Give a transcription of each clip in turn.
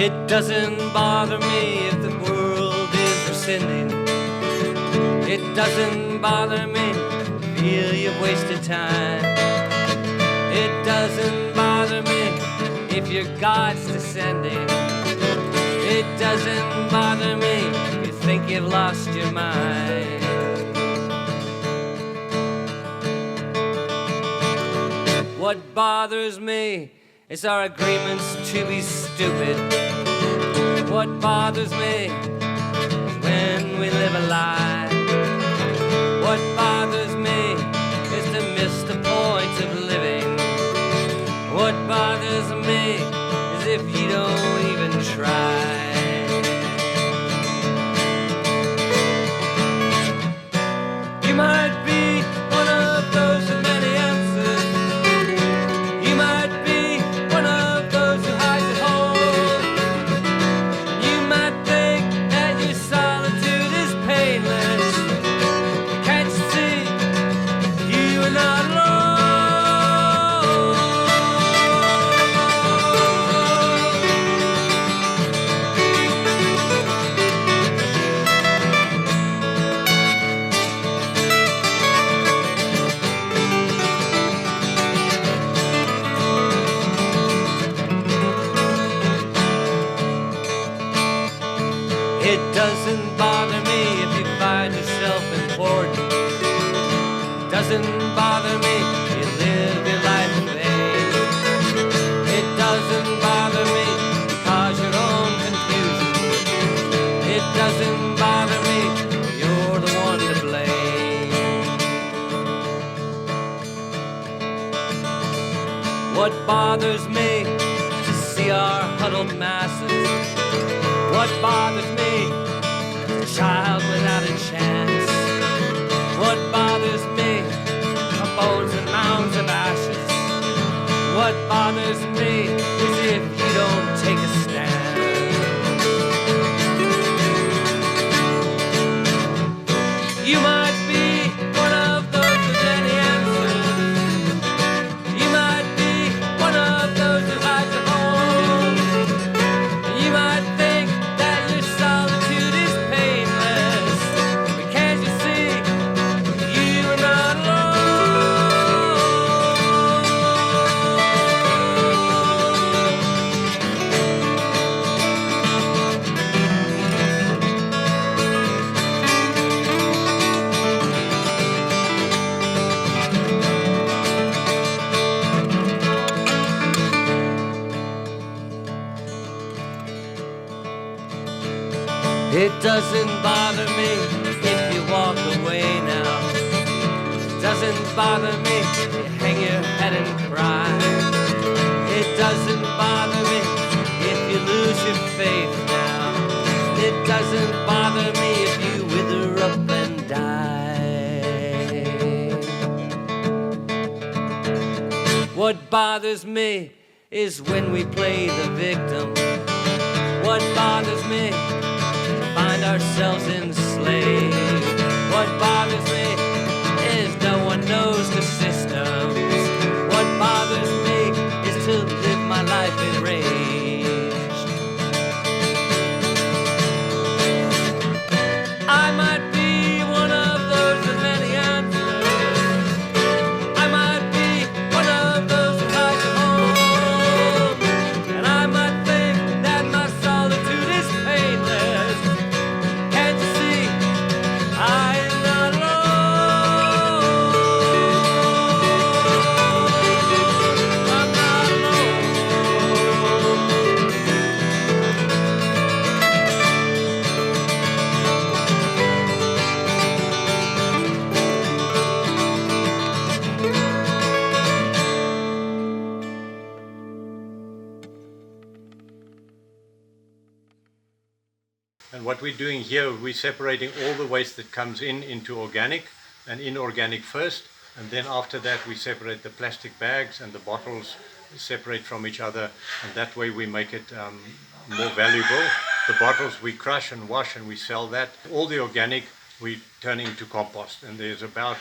It doesn't bother me if the world is rescinding. It doesn't bother me if feel you've wasted time. It doesn't bother me if your God's descending. It doesn't bother me if you think you've lost your mind. What bothers me is our agreements to be stupid. What bothers me is when we live a lie. What bothers me is to miss the point of living. What bothers me is if you don't even try. You might be one of those with many answers. You might be one of those who hides at home. You might think that your solitude is painless. Can't you see you are not alone? It doesn't bother me if you find yourself important. Doesn't bother me if you live your life in vain. It doesn't bother me because your own confusion. It doesn't bother me if you're the one to blame. What bothers me is to see our huddled masses. What bothers me is a child without a chance. What bothers me are bones and mounds of ashes. What bothers me is if you don't take a stand. You might be one of those with many answers. You might be one of those who hides at home. You might think that your solitude is painless. But can't you see you are not alone? It doesn't bother me if you walk away now. It doesn't bother me if you hang your head and cry. It doesn't bother me if you lose your faith now. It doesn't bother me if you wither up and die. What bothers me is when we play the victim. What bothers me find ourselves enslaved. What bothers me is no one knows the systems. What bothers me is to live my life enraged. I might be one of those with many answers. I might be one of those who hides at home. And I might think that my solitude is painless. Can't you see I am not alone? I'm not alone. And what we're doing here, we're separating all the waste that comes in into organic and inorganic first, and then after that we separate the plastic bags and the bottles separate from each other, and that way we make it more valuable. The bottles we crush and wash and we sell that. All the organic we turn into compost, and there's about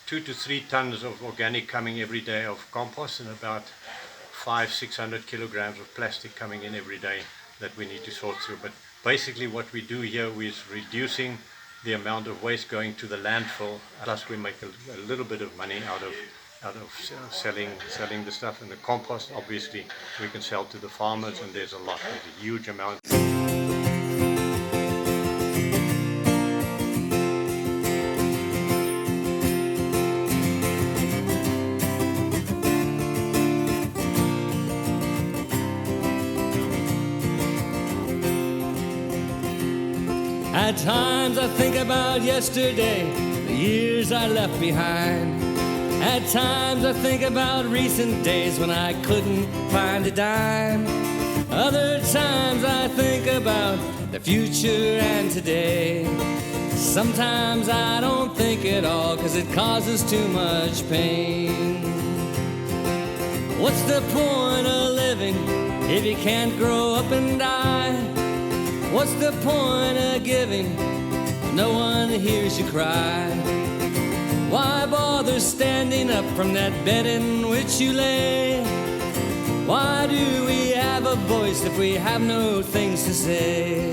2 to 3 tons of organic coming every day of compost, and about 500-600 kilograms of plastic coming in every day. that we need to sort through. But basically what we do here is reducing the amount of waste going to the landfill, plus we make a little bit of money out of selling the stuff. And the compost, obviously, we can sell to the farmers, and there's a huge amount. At times I think about yesterday, the years I left behind. At times I think about recent days when I couldn't find a dime. Other times I think about the future and today. Sometimes I don't think at all, 'cause it causes too much pain. What's the point of living if you can't grow up and die? What's the point of giving if no one hears you cry? Why bother standing up from that bed in which you lay? Why do we have a voice if we have no things to say?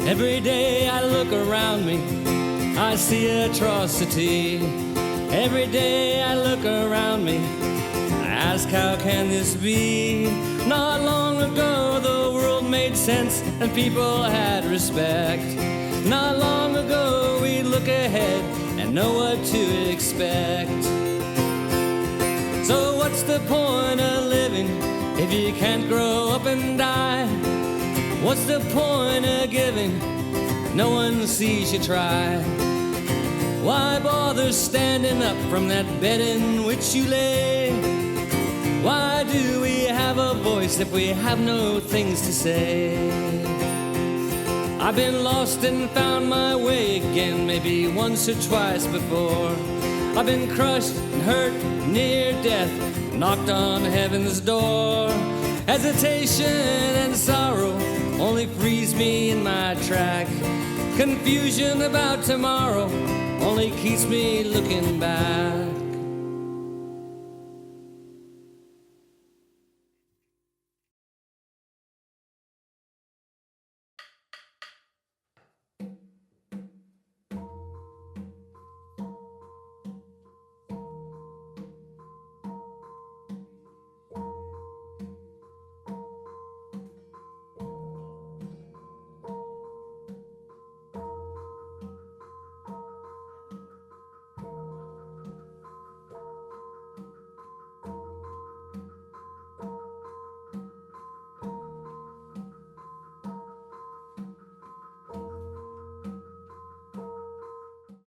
Every day I look around me, I see atrocity. Every day I look around me, I ask how can this be? Not long ago the world made sense and people had respect. Not long ago we'd look ahead and know what to expect. So what's the point of living if you can't grow up and die? What's the point of giving if no one sees you try? Why bother standing up from that bed in which you lay? Why do we have a voice if we have no things to say? I've been lost and found my way again, maybe once or twice before. I've been crushed and hurt, near death, knocked on heaven's door. Hesitation and sorrow only frees me in my track. Confusion about tomorrow only keeps me looking back.